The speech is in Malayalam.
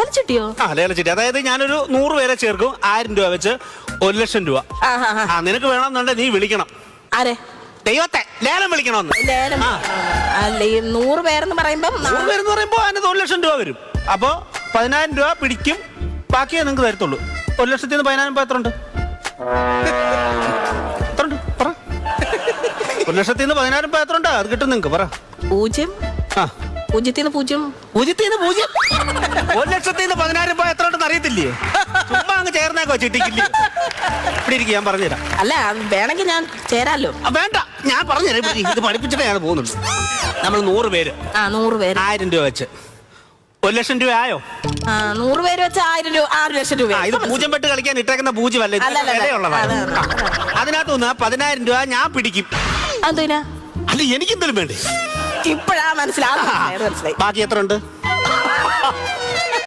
ലേലച്ചിട്ടിയോ? ആ ലേലച്ചിട്ടി. അതായത് ഞാനൊരു 100 പേരെ ചേർക്കും, 1000 രൂപ വെച്ച് 1 ലക്ഷം രൂപ. നിനക്ക് വേണമെന്നുണ്ടെങ്കിൽ നീ വിളിക്കണം. ആരെ? ദൈവത്തെ ലേലം വിളിക്കണമെന്ന്. ലേലം അല്ല, ഈ 100 പേരെന്ന് പറയുമ്പോ 100 പേരെന്ന് പറയുമ്പോ അതിനകത്ത് 1 ലക്ഷം രൂപ വരും. അപ്പൊ 10,000 രൂപ പിടിക്കും, ബാക്കിയേ നിങ്ങൾക്ക് തരത്തുള്ളൂ. 1 ലക്ഷത്തിന് 10,000 എത്ര ഉണ്ട്? 1 ലക്ഷത്തിന് 10,000 എത്ര ഉണ്ട്? അത് കിട്ടും നിങ്ങൾക്ക്, പറ. 0. ആ, 0 0. 0 1 ലക്ഷത്തിന് 10,000 എത്ര ഉണ്ടെന്ന് അറിയത്തില്ലേ? ചുമ്മാ അങ്ങ് ചേർന്നേക്കോ ചിട്ടിക്കില്ലേ? ഇവിടെ ഇരിക്കും, ഞാൻ പറഞ്ഞുതരാം. അല്ല, വേണമെങ്കിൽ ഞാൻ ചേരാലോ. വേണ്ട, ഞാൻ പറഞ്ഞുതരാം. ഇത് പഠിപ്പിച്ചിട്ടേ ഞാൻ പോകുന്നുള്ളൂ. നമ്മൾ 100 പേര്, 100 പേര് 1000 രൂപ വെച്ച് 1 ലക്ഷം രൂപ ആയോ? 100 പേര് വെച്ച് 1000 രൂപ, 6 ലക്ഷം രൂപ. ഇത് 0 പെട്ട് കളിക്കാൻ ഇട്ടേക്കുന്ന 0 അല്ല, അതിനകത്ത് നിന്ന് 10,000 രൂപ ഞാൻ പിടിക്കും. എന്തിനാ? അല്ല, എനിക്കെന്തെങ്കിലും വേണ്ടേ? ഇപ്പഴാ മനസ്സിലായി. ബാക്കി എത്ര ഉണ്ട്?